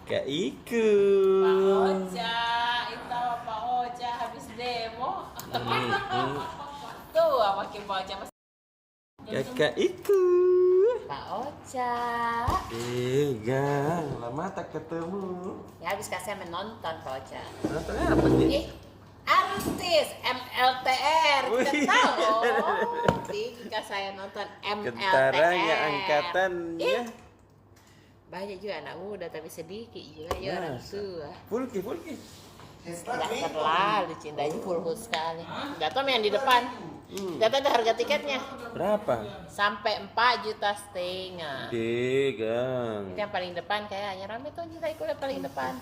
Kak Iku. Pak Ocha, itu Pak Ocha habis demo. Tuh, makin Pak Ocha masih. Kakak Iku. Pak Ocha. Gang, lama tak ketemu. Ya habis kasih menonton Pak Ocha. Nonton apa nih? Ih, artis MLTR. Kita tahu. Jika saya nonton MLTR. Gentaranya angkatannya. Banyak juga anak muda tapi sedikit juga ya orang tua. Fulki. Tidak terlalu cintanya full sekali. Gak tau yang di depan. Gak tahu harga tiketnya. Berapa? Sampai 4,5 juta. Gang. Itu yang paling depan kayaknya rame tuh kita ikut paling depan.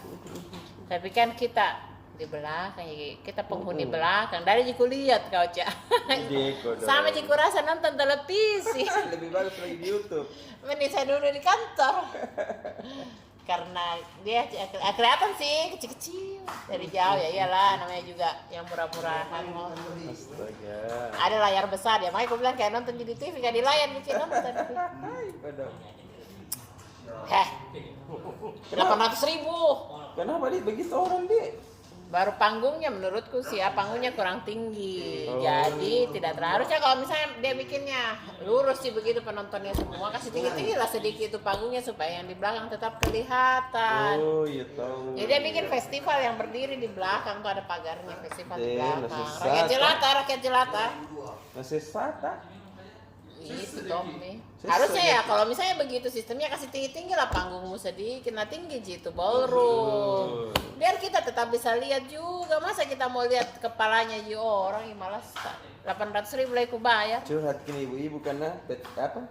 Tapi kan kita di belakang, kita penghuni belakang. Dari Jiku lihat kau Cak. Sama Jiku rasa nonton televisi. Lebih bagus lagi di YouTube. Mending saya dulu di kantor. Karena dia kelihatan sih kecil-kecil dari jauh ya iyalah namanya juga yang murah-murahan. Astaga. Ada layar besar ya, makanya aku bilang kayak nonton di TV gak di layar mungkin nonton. Heh, 800.000. Kenapa dia begitu orang dia? Baru panggungnya menurutku sih ya panggungnya kurang tinggi, jadi tidak terlalu. Harusnya kalau misalnya dia bikinnya lurus sih begitu penontonnya semua kasih tinggi-tinggi lah sedikit itu panggungnya supaya yang di belakang tetap kelihatan. Oh iya tahu. Jadi dia bikin festival yang berdiri di belakang tuh ada pagarnya festival di belakang. nasi Rakyat jelata. Masih sata. Itu Tommy. Harusnya ya kalau misalnya begitu sistemnya kasih tinggi-tinggi lah panggungmu sedikit, nah tinggi gitu ballroom. Biar kita tetap bisa lihat juga. Masa kita mau lihat kepalanya orang yang malas 800.000 lah aku bayar. Curhat kini ibu-ibu karena apa?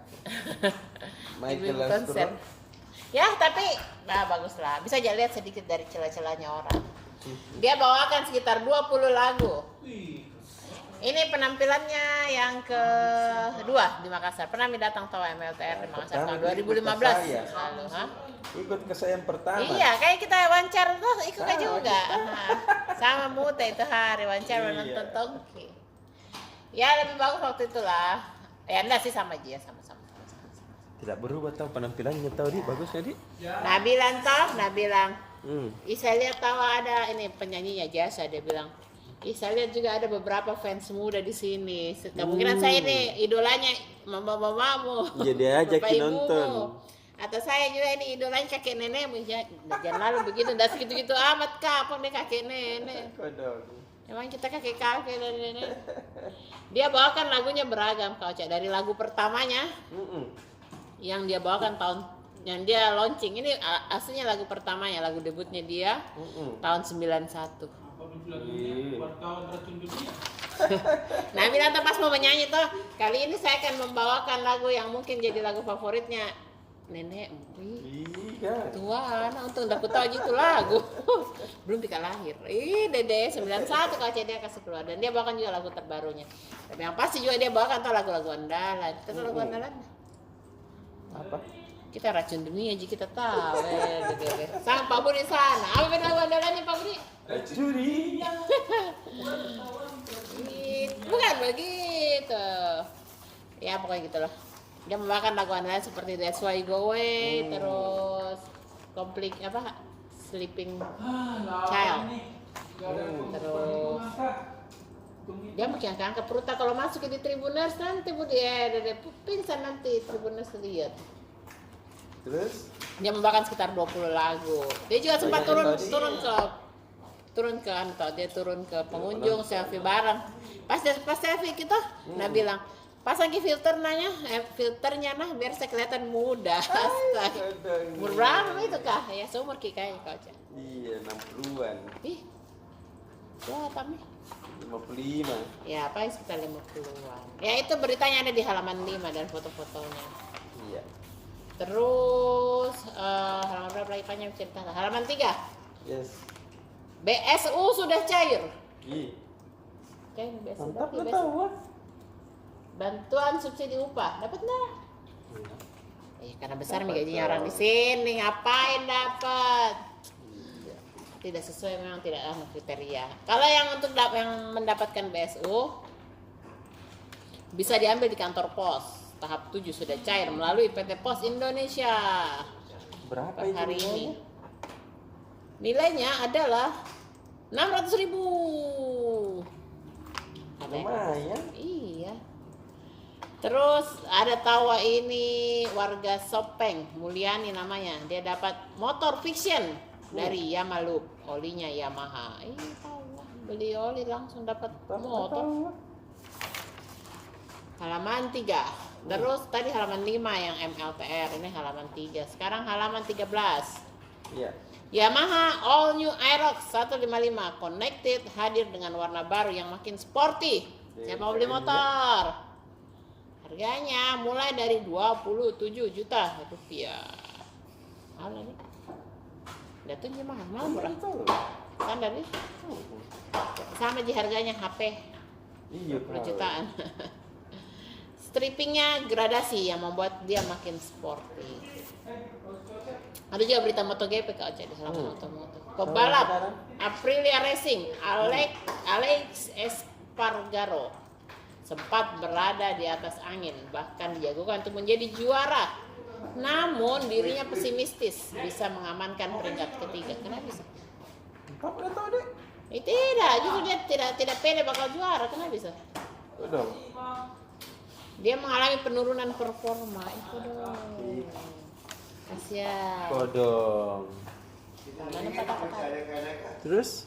Michael Ibu-ibu konser. Ya tapi bagus lah. Bisa aja lihat sedikit dari celah-celahnya orang. Dia bawakan sekitar 20 lagu. Ini penampilannya yang kedua di Makassar. Pernah datang tahu MLTR di Makassar tahun 2015 lalu, Ikut ke saya yang pertama. Iya, kayak kita wawancara tuh ikut aja juga. Sama Mute itu hari wawancara nonton Tongki. Ya lebih bagus waktu itulah. Ya enggak sih sama aja sama-sama. Tidak berubah tahu penampilannya tahu di bagusnya di. Nah bilang. Saya lihat tahu ada ini penyanyinya Jasa dia bilang. Saya lihat juga ada beberapa fans muda di sini. Kemungkinan saya ini idolanya mamamu. Jadi ajak nonton. Atau saya juga ini idolanya kakek nenekmu. Jangan lalu begitu, nggak segitu-gitu amat kapok deh kakek nenek. Emang kita kakek dan nenek. Dia bawakan lagunya beragam kau Cak. Dari lagu pertamanya yang dia bawakan yang dia launching ini aslinya lagu pertamanya, lagu debutnya dia tahun 91. Nah bilang pas mau menyanyi tuh kali ini saya akan membawakan lagu yang mungkin jadi lagu favoritnya nenek tua untuk udah tahu gitu lagu belum pika lahir dede 91 kalau dia kasih keluar dan dia bawakan juga lagu terbarunya tapi yang pasti juga dia bawakan tuh lagu-lagu andalan kita lagu andalan apa kita racun dunia aja kita tahu sama Pak Budi sana apa benar lagu andalannya Pak Budi curi bukan begitu ya pokoknya gitu loh dia membawakan lagu andalan seperti That's Why Go Away terus Complete Sleeping Child terus dia makin angkat perutnya kalau masuk di Tribuners nanti dia pingsan nanti Tribuners lihat terus dia membawakan sekitar 20 lagu dia juga sempat turun ke pengunjung selfie bareng pas selfie kita nah bilang pasang filternya biar saya kelihatan muda. Umur berapa itu kah? Ya seumur kayaknya kau Cak. Iya 60-an. Ih. Ya tapi 55. Ya apa sekitar 50-an. Ya itu beritanya ada di halaman 5 dan foto-fotonya. Iya. Terus halaman berapa lagi panjang cerita? Halaman 3. Yes. BSU sudah cair. Cair BSU. Mantap lo tahu. Bantuan subsidi upah dapat nggak? Karena besar nih gajinya orang di sini ngapain dapat? Tidak sesuai memang tidak kriteria. Kalau yang untuk yang mendapatkan BSU bisa diambil di kantor pos tahap 7 sudah cair melalui PT Pos Indonesia. Berapa hari ini? Nilainya adalah 600.000. Lumayan. Iya. Terus ada tawa ini warga Sopeng, Mulyani namanya. Dia dapat motor fiction dari Yamalup, olinya Yamaha. Tawa, beli oli langsung dapat motor. Halaman 3. Terus tadi halaman 5 yang MLTR, ini halaman 3. Sekarang halaman 13. Iya. Yamaha All New Aerox 155 Connected hadir dengan warna baru yang makin sporty. Siapa mau beli motor? Harganya mulai dari 27 juta rupiah. Mahal nih. Datangnya mahal murah. Standar nih. Sama aja harganya HP. Iya, 20 jutaan. Strippingnya gradasi yang membuat dia makin sporty. Ada juga berita MotoGP Kak Oce di halaman moto-moto. Pebalap Aprilia Racing Alex Espargaro sempat berada di atas angin, bahkan dijagokan untuk menjadi juara. Namun dirinya pesimistis bisa mengamankan peringkat ketiga. Kenapa bisa? Kamu udah tahu deh? Tidak, justru dia tidak pede bakal juara. Kenapa bisa? Udah. Dia mengalami penurunan performa. Itu dong. Kasihan. Kodong. Mana kata-kata? Terus?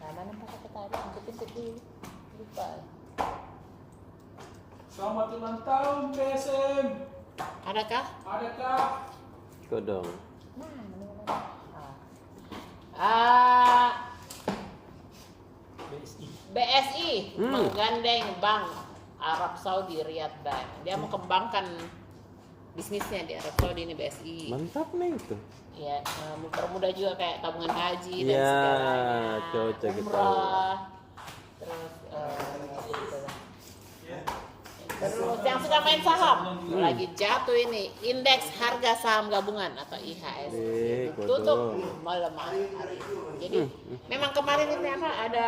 Mana kata-kata? Angkutin dulu. Lupa. Selamat ulang tahun PSM. Adakah? Adakah? Kodong. BSI menggandeng Bank Arab Saudi Riyad Bank. Dia mau kembangkan bisnisnya di Arab Saudi ini BSI. Mantap nih itu. Ya, mempermudah juga kayak tabungan haji dan Ya, segalanya. cocok gitu. Umrah, terus terus yang suka main saham lagi jatuh ini indeks harga saham gabungan atau IHSG tutup melemah hari ini. Jadi memang kemarin ini ada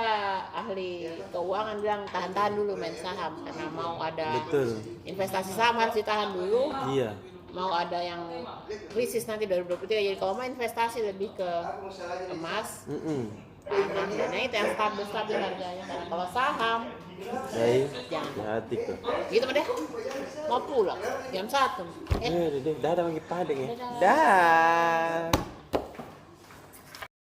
ahli keuangan bilang tahan-tahan dulu main saham karena mau ada investasi saham harus ditahan dulu. Iya. Mau ada yang krisis nanti 2023, jadi kalau mau investasi lebih ke emas. Nah itu yang stabil harganya. Karena kalau saham jangan. Hati kok. Gitu deh. Mau pulang jam 1. Dadah lagi padeng ya. Dah.